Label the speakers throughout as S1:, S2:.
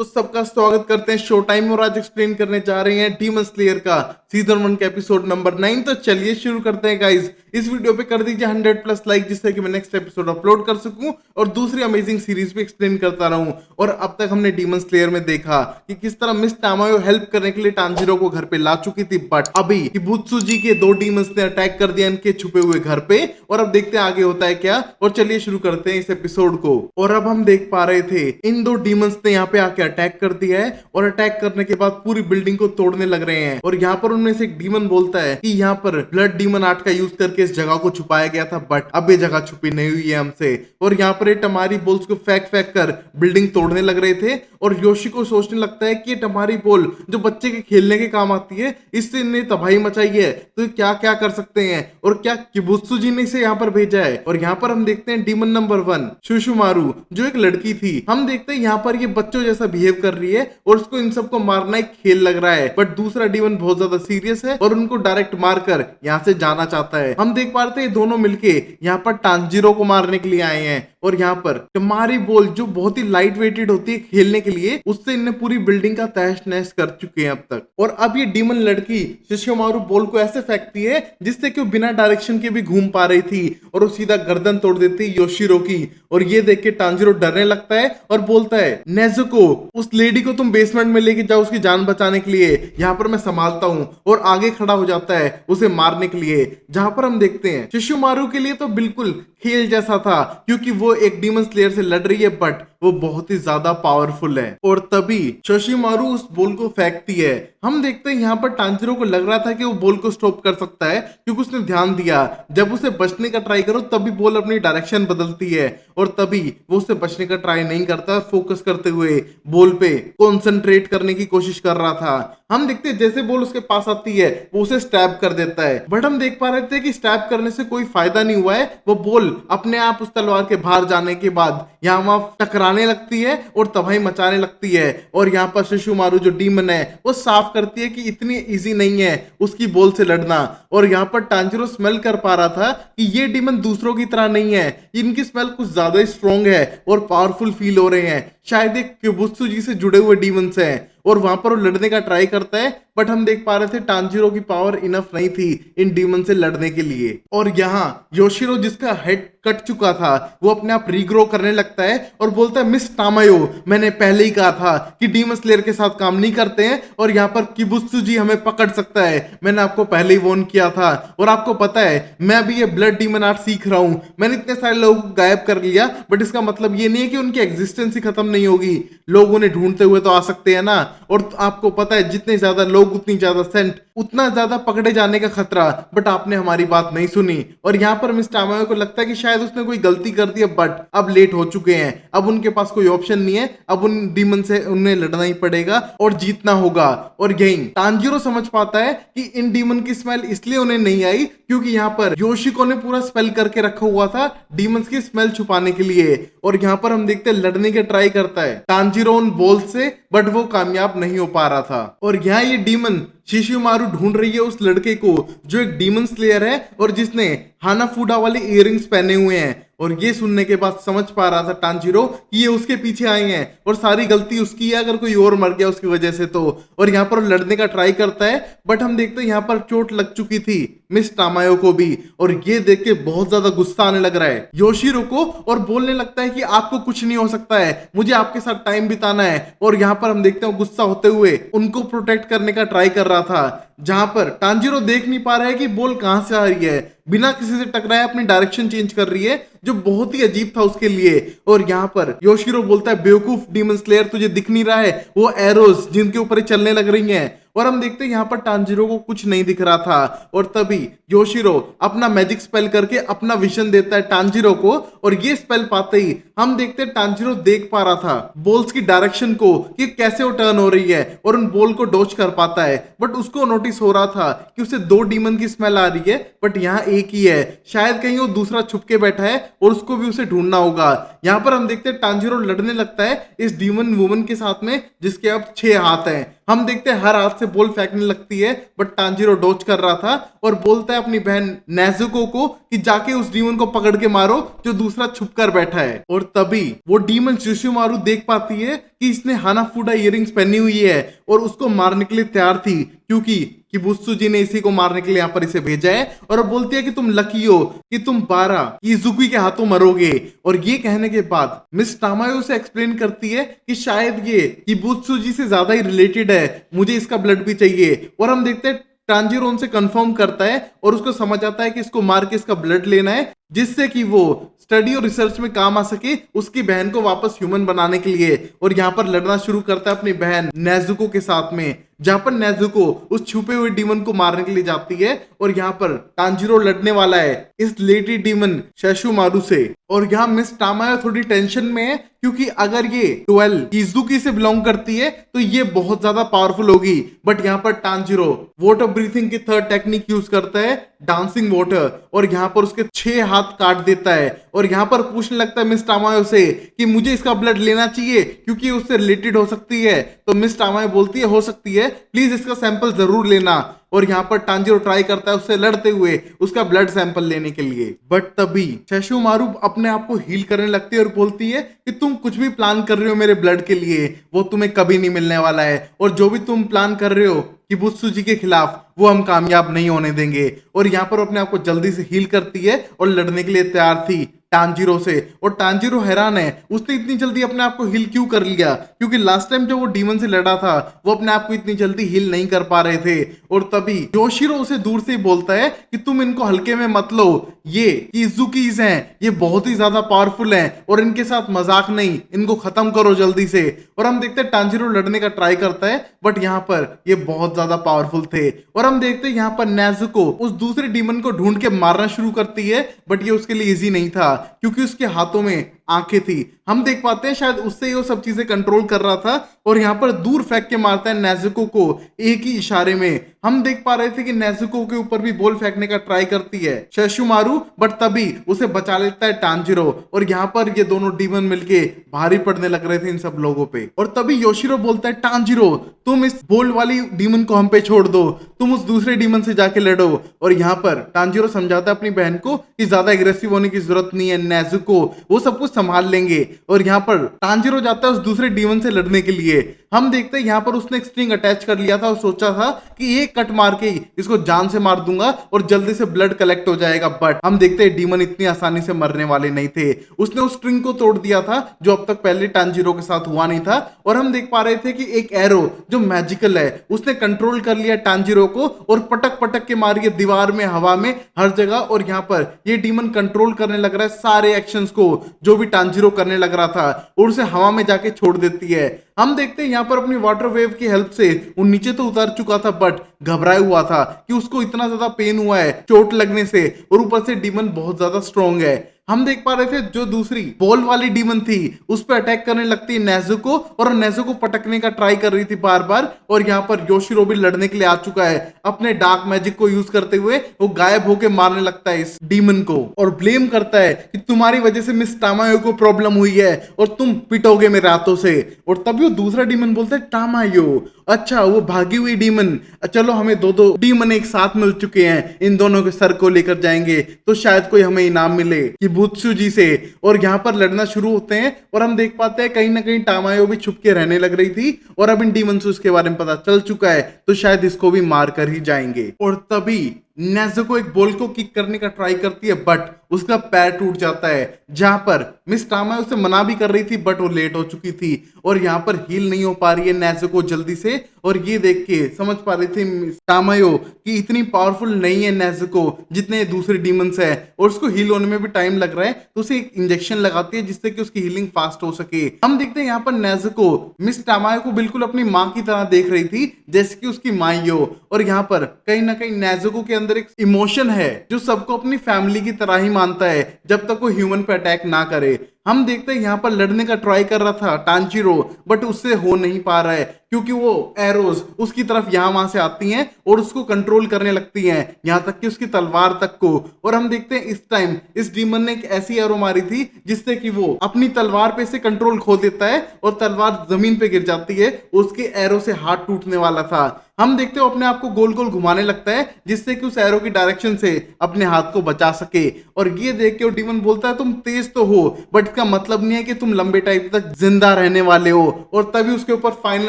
S1: तो सबका स्वागत करते हैं शो टाइम और आज एक्सप्लेन करने जा रहे हैं डीमन स्लेयर का सीजन 1 का एपिसोड नंबर 9। तो चलिए शुरू करते हैं गाइस। इस वीडियो पे कर दीजिए 100+ लाइक जिससे कि मैं नेक्स्ट एपिसोड अपलोड कर सकूं और दूसरी अमेजिंग सीरीज पे एक्सप्लेन करता रहूं। और अब तक हमने डीमन स्लेयर में देखा कि किस तरह मिस टामायो हेल्प करने के लिए टांजिरो को घर पे ला चुकी थी, बट अभी किबुत्सुजी के 2 डीमंस ने अटैक कर दिया इनके छुपे हुए घर पे। और अब देखते हैं आगे होता है क्या। और चलिए शुरू करते हैं इस एपिसोड को। और अब हम देख पा रहे थे इन 2 डीमंस ने यहाँ पे आके अटैक कर दिया है और अटैक करने के बाद पूरी बिल्डिंग को तोड़ने लग रहे हैं। और यहाँ पर उनमें से एक डीमन बोलता है कि यहाँ पर ब्लड डीमन आर्ट का यूज करके इस जगह को छुपाया गया था, बट अब ये जगह छुपी नहीं हुई है हमसे। और यहाँ पर ये टमारी बोल्स को फेंक फेंक कर बिल्डिंग तोड़ने लग रहे थे। और योशी को सोचने लगता है कि ये टमारी बोल जो बच्चे के खेलने के काम आती है, इससे इन्हें तबाही मचाई है, तो क्या क्या कर सकते हैं और क्या किबुत्सुजी ने इसे यहाँ पर भेजा है। और यहाँ पर हम देखते हैं डीमन नंबर 1 शुशुमारू जो एक लड़की थी। हम देखते हैं यहाँ पर ये बच्चों जैसा बिहेव कर रही है और उसको इन सबको मारना एक खेल लग रहा है, बट दूसरा डीमन बहुत ज्यादा सीरियस है और उनको डायरेक्ट मारकर यहाँ से जाना चाहता है। हम देख पा रहे थे दोनों मिलके यहाँ पर टांजिरो को मारने के लिए आए हैं। और यहाँ पर टमारी बोल जो बहुत ही लाइट वेटेड होती है खेलने के लिए, उससे इन्हें पूरी बिल्डिंग का तहस नहस कर चुके हैं अब तक। और अब ये डीमन लड़की शिशोमारू बोल को ऐसे फेंकती है जिससे कि वो बिना डायरेक्शन के भी घूम पा रही थी और वो सीधा गर्दन तोड़ देती है योशिरो की। और ये देख के टांजिरो डरने लगता है और बोलता है, नेजुको उस लेडी को तुम बेसमेंट में लेके जाओ उसकी जान बचाने के लिए, यहाँ पर मैं संभालता हूँ। और आगे खड़ा हो जाता है उसे मारने के लिए। जहां पर हम देखते हैं शिशुमारू के लिए तो बिल्कुल खेल जैसा था क्योंकि वो एक डीमन स्लेयर से लड़ रही है, बट वो बहुत ही ज्यादा पावरफुल है। और तभी शिशुमारू उस बोल को फेंकती है। हम देखते हैं यहाँ पर टांजिरो को लग रहा था कि वो बोल को स्टॉप कर सकता है क्योंकि उसने ध्यान दिया जब उसे बचने का ट्राई करो तभी बोल अपनी डायरेक्शन बदलती है। और तभी वो उससे बचने का ट्राई नहीं करता, फोकस करते हुए बोल पे कॉन्सेंट्रेट करने की कोशिश कर रहा था। हम देखते हैं जैसे बोल उसके पास आती है वो उसे स्टैब कर देता है, बट हम देख पा रहे थे कि स्टैब करने से कोई फायदा नहीं हुआ है। वो बोल अपने आप उस तलवार के बाहर जाने के बाद यहाँ वहां टकराने लगती है और तबाही मचाने लगती है। और यहाँ पर शिशुमारू जो डीमन है वो साफ करती है कि इतनी इजी नहीं है उसकी बोल से लड़ना। और यहाँ पर टांजिरो स्मेल कर पा रहा था कि ये डीमन दूसरों की तरह नहीं है, इनकी स्मेल कुछ ज्यादा ही स्ट्रॉन्ग है और पावरफुल फील हो रहे हैं, शायद एक किबुत्सुजी से जुड़े हुए डीमंस हैं। और वहां पर वो लड़ने का ट्राई करता है, बट हम देख पा रहे थे टांजिरो की पावर इनफ नहीं थी इन डीमन से लड़ने के लिए। और यहाँ योशिरो जिसका हेड कट चुका था वो अपने आप रीग्रो करने लगता है और बोलता है, मिस टामायो मैंने पहले ही कहा था कि डीमन स्लेयर के साथ काम नहीं करते हैं और यहाँ पर किबुत्सुजी हमें पकड़ सकता है, मैंने आपको पहले ही वार्न किया था। और आपको पता है मैं अभी ये ब्लड डीमन आर्ट सीख रहा हूँ, मैंने इतने सारे लोगों को गायब कर लिया, बट इसका मतलब ये नहीं है कि उनकी एग्जिस्टेंस ही खत्म नहीं होगी, लोग उन्हें ढूंढते हुए तो आ सकते हैं ना। और आपको पता है जितने ज्यादा लोग उतनी ज्यादा सेंट, उतना ज्यादा पकड़े जाने का खतरा, बट आपने हमारी बात नहीं सुनी। और यहाँ पर मिस टामायो को लगता है कि शायद उसने कोई गलती कर दी है, बट अब लेट हो चुके हैं, अब उनके पास कोई ऑप्शन नहीं है, अब उन डीमन से उन्हें लड़ना ही पड़ेगा और जीतना होगा। और यही टांजिरो समझ पाता है कि इन डीमन की स्मेल इसलिए उन्हें नहीं आई क्योंकि यहाँ पर योशिको ने पूरा स्पेल करके रखा हुआ था डीमंस की स्मेल छुपाने के लिए। और यहाँ पर हम देखते हैं लड़ने के ट्राई करता है टांजिरो उन बॉल से, बट वो कामयाब नहीं हो पा रहा था। और यहाँ ये डीमन शिशुमारू ढूंढ रही है उस लड़के को जो एक डीमन स्लेयर है और जिसने हानाफुडा वाले इयररिंग्स पहने हुए हैं। और ये सुनने के बाद समझ पा रहा था टांजिरो कि ये उसके पीछे आए हैं और सारी गलती उसकी है अगर कोई और मर गया उसकी वजह से तो। और यहाँ पर लड़ने का ट्राई करता है, बट हम देखते हैं यहाँ पर चोट लग चुकी थी मिस टामायो को भी। और ये देख के बहुत ज्यादा गुस्सा आने लग रहा है योशिरो को और बोलने लगता है कि आपको कुछ नहीं हो सकता है, मुझे आपके साथ टाइम बिताना है। और यहाँ पर हम देखते हैं गुस्सा होते हुए उनको प्रोटेक्ट करने का ट्राई कर रहा था, जहां पर टांजिरो देख नहीं पा रहा है कि बोल कहां से आ रही है, बिना किसी से टकराए अपनी डायरेक्शन चेंज कर रही है जो बहुत ही अजीब था उसके लिए। और यहाँ पर योशिरो बोलता है, बेवकूफ डीमन स्लेयर तुझे दिख नहीं रहा है वो एरोस जिनके ऊपर चलने लग रही हैं। और हम देखते हैं यहाँ पर टांजिरो को कुछ नहीं दिख रहा था और तभी योशिरो अपना मैजिक स्पेल करके अपना विजन देता है टांजिरो को। और ये स्पेल पाते ही हम देखते हैं टांजिरो देख पा रहा था बॉल्स की डायरेक्शन को कि कैसे वो टर्न हो रही है और उन बॉल को डॉज कर पाता है, बट उसको नोटिस हो रहा था कि उसे 2 डीमन की स्मेल आ रही है बट यहाँ एक ही है, शायद कहीं वो दूसरा छुप के बैठा है और उसको भी उसे ढूंढना होगा। यहाँ पर हम देखते हैं टांजिरो लड़ने लगता है इस डीमन वुमन के साथ में जिसके अब 6 हाथ हैं। हम देखते हैं हर हाथ से बॉल फेंकने लगती है, बट टांजिरो डॉज कर रहा था और बोलता है अपनी बहन नेजुको को कि जाके उस डीमन को पकड़ के मारो जो दूसरा छुप कर बैठा है। और तभी वो डीमन शिशिमारू देख पाती है कि इसने हानाफुडा इयररिंग्स पहनी हुई है और उसको मारने के लिए तैयार थी, क्योंकि किबुत्सु जी ने इसी को मारने के लिए यहाँ पर इसे भेजा है। और अब बोलती है कि तुम लकी हो कि तुम 12 इजुकी के हाथों मरोगे। और ये कहने के बाद मिस टामायो से एक्सप्लेन करती है कि शायद ये किबुत्सु जी से ज्यादा ही रिलेटेड है, मुझे इसका ब्लड भी चाहिए। और हम देखते हैं टांजिरो उनसे कंफर्म करता है और उसको समझ आता है कि इसको मार के इसका ब्लड लेना है, जिससे कि वो स्टडी और रिसर्च में काम आ सके उसकी बहन को वापस ह्यूमन बनाने के लिए। और यहाँ पर लड़ना शुरू करता है अपनी बहन नेजुको के साथ में, जहां पर नेजुको उस छुपे हुए डीमन को मारने के लिए जाती है। और यहाँ पर टांजिरो लड़ने वाला है इस लेडी डीमन शिशिमारू से। और यहाँ मिस टामायो थोड़ी टेंशन में है, क्योंकि अगर ये 12 इजुकी से बिलोंग करती है तो ये बहुत ज्यादा पावरफुल होगी। बट यहाँ पर टांजिरो वाटर ब्रीथिंग की थर्ड टेक्निक यूज करता है, डांसिंग वाटर, और यहाँ पर उसके 6 हाथ काट देता है। और यहाँ पर पूछने लगता है मिस टामायो से कि मुझे इसका ब्लड लेना चाहिए क्योंकि उससे रिलेटेड हो सकती है। तो मिस टामायो बोलती है हो सकती है, प्लीज इसका सैंपल जरूर लेना। और यहाँ पर टांजिरो ट्राई करता है उससे लड़ते हुए उसका ब्लड सैंपल लेने के लिए। बट तभी शिशिमारू अपने आप को हील करने लगती है और बोलती है कि तुम कुछ भी प्लान कर रहे हो मेरे ब्लड के लिए, वो तुम्हें कभी नहीं मिलने वाला है। और जो भी तुम प्लान कर रहे हो किबुत्सु जी के खिलाफ, वो हम कामयाब नहीं होने देंगे। और यहाँ पर अपने आप को जल्दी से हील करती है और लड़ने के लिए तैयार थी टांजिरो से। और टांजिरो हैरान है उसने इतनी जल्दी अपने आप को हील क्यों कर लिया, क्योंकि लास्ट टाइम जब वो डीमन से लड़ा था वो अपने आप को इतनी जल्दी हील नहीं कर पा रहे थे। और तभी योशिरो उसे दूर से बोलता है कि तुम इनको हल्के में मत लो, ये इजुकीज हैं, ये बहुत ही ज्यादा पावरफुल हैं और इनके साथ मजाक नहीं, इनको खत्म करो जल्दी से। और हम देखते हैं टांजिरो लड़ने का ट्राई करता है, बट यहाँ पर ये बहुत ज्यादा पावरफुल थे। और हम देखते हैं यहाँ पर नेजुको उस दूसरे डीमन को ढूंढ के मारना शुरू करती है, बट ये उसके लिए इजी नहीं था क्योंकि उसके हाथों में आंखें थी। हम देख पाते हैं शायद उससे ही वो सब चीजें कंट्रोल कर रहा था। और यहाँ पर दूर फेंक के मारता है नेजुको को एक ही इशारे में। हम देख पा रहे थे कि नेजुको के ऊपर भी बॉल फेंकने का ट्राई करती है शिशिमारू, बट तभी उसे बचा लेता है टांजिरो। और यहाँ पर ये दोनों डीमन मिलके भारी पड़ने लग रहे थे इन सब लोगों पे। और तभी योशिरो बोलता है टांजिरो तुम इस बोल्ड वाली डीमन को हम पे छोड़ दो, तुम उस दूसरे डीमन से जाके लड़ो। और यहाँ पर टांजिरो समझाता है अपनी बहन को कि ज्यादा एग्रेसिव होने की जरूरत नहीं है, नेजुको वो सब कुछ संभाल लेंगे। और यहाँ पर टांजिरो जाता है उस दूसरे डीमन से लड़ने के लिए। हम देखते हैं यहाँ पर उसने एक स्ट्रिंग अटैच कर लिया था और सोचा था कि एक कट मार के ही इसको जान से मार दूंगा और जल्दी से ब्लड कलेक्ट हो जाएगा। बट हम देखते हैं डीमन इतनी आसानी से मरने वाले नहीं थे, उसने उस स्ट्रिंग को तोड़ दिया था जो अब तक पहले टांजिरो के साथ हुआ नहीं था। और हम देख पा रहे थे कि एक एरो जो मैजिकल है उसने कंट्रोल कर लिया टांजिरो को और पटक पटक के मारी दीवार में, हवा में, हर जगह। और यहाँ पर ये डीमन कंट्रोल करने लग रहा है सारे एक्शंस को जो भी टांजिरो करने लग रहा था और उसे हवा में जाके छोड़ देती है। हम देखते हैं यहाँ पर अपनी वाटर वेव की हेल्प से वो नीचे तो उतर चुका था, बट घबराया हुआ था कि उसको इतना ज्यादा पेन हुआ है चोट लगने से, और ऊपर से डीमन बहुत ज्यादा स्ट्रॉन्ग है। हम देख पा रहे थे जो दूसरी बॉल वाली डीमन थी उस पर अटैक करने लगती है नेजुको, और नेजुको पटकने का ट्राई कर रही थी बार बार। और यहाँ पर योशिरो भी लड़ने के लिए आ चुका है, अपने डार्क मैजिक को यूज करते हुए वो गायब होकर मारने लगता है इस डीमन को और ब्लेम करता है कि तुम्हारी वजह से मिस टामायो को प्रॉब्लम हुई है और तुम पिटोगे मेरे हाथों से। और तभी वो दूसरा डीमन बोलता है टामायो, अच्छा वो भागी हुई डीमन, चलो हमें दो डीमन एक साथ मिल चुके हैं, इन दोनों के सर को लेकर जाएंगे तो शायद कोई हमें इनाम मिले किबुत्सु जी से। और यहाँ पर लड़ना शुरू होते हैं और हम देख पाते हैं कहीं ना कहीं टामायो भी छुप के रहने लग रही थी और अब इन डीमन से उसके बारे में पता चल चुका है तो शायद इसको भी मार कर ही जाएंगे। और तभी नेजुको एक बॉल को किक करने का ट्राई करती है, बट उसका पैर टूट जाता है, जहां पर मिस टामायो उसे मना भी कर रही थी बट वो लेट हो चुकी थी और यहाँ पर हील नहीं हो पा रही है नेजुको जल्दी से। और ये देख के समझ पा रही थी मिस टामायो कि इतनी पावरफुल नहीं है नेजुको जितने दूसरे डीमंस है और उसको हील होने में भी टाइम लग रहा है, तो उसे एक इंजेक्शन लगाती है जिससे कि उसकी हीलिंग फास्ट हो सके। हम देखते हैं यहाँ पर नेजुको मिस टामायो को बिल्कुल अपनी माँ की तरह देख रही थी जैसे कि उसकी माँ ही हो। और यहाँ पर कहीं ना कहीं नेजुको के अंदर एक इमोशन है जो सबको अपनी फैमिली की तरह ही मानता है जब तक वो ह्यूमन पे अटैक ना करे। हम देखते हैं यहाँ पर लड़ने का ट्राई कर रहा था टांजीरो, बट उससे हो नहीं पा रहा है क्योंकि वो एरोज उसकी तरफ यहाँ वहां से आती हैं और उसको कंट्रोल करने लगती हैं, यहाँ तक कि उसकी तलवार तक को। और हम देखते हैं इस टाइम इस डीमन ने एक ऐसी एरो मारी थी जिससे कि वो अपनी तलवार पे से कंट्रोल खो देता है और तलवार जमीन पे गिर जाती है, उसके एरो से हाथ टूटने वाला था। हम देखते हो अपने आप को गोल गोल घुमाने लगता है जिससे कि उस एरो की डायरेक्शन से अपने हाथ को बचा सके। और ये देख के वो डीमन बोलता है तुम तेज तो हो बट इसका मतलब नहीं है कि तुम लंबे टाइम तक जिंदा रहने वाले हो। और तभी उसके ऊपर फाइनल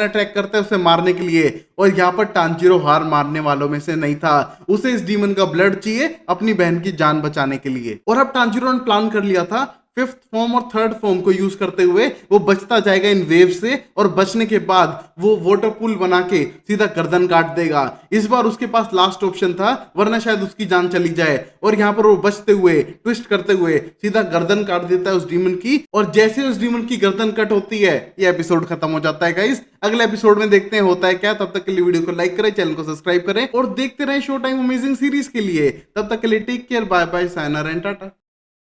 S1: अटैक करता है उसे मारने के लिए। और यहाँ पर टांजीरो हार मारने वालों में से नहीं था, उसे इस डीमन का ब्लड चाहिए अपनी बहन की जान बचाने के लिए। और अब टांजीरो ने प्लान कर लिया था फिफ्थ फॉर्म और थर्ड फॉर्म को यूज करते हुए वो बचता जाएगा इन वेव से, और बचने के बाद वो वाटर पूल बना के सीधा गर्दन काट देगा। इस बार उसके पास लास्ट ऑप्शन था, वरना शायद उसकी जान चली जाए। और यहाँ पर वो बचते हुए ट्विस्ट करते हुए सीधा गर्दन काट देता है उस डीमन की। और जैसे उस डीमन की गर्दन कट होती है ये एपिसोड खत्म हो जाता है गाइस। अगले एपिसोड में देखते हैं होता है क्या। तब तक के लिए वीडियो को लाइक करें, चैनल को सब्सक्राइब करें और देखते रहें शो टाइम अमेजिंग सीरीज के लिए। तब तक के लिए take care, bye bye, sayonara and Tata.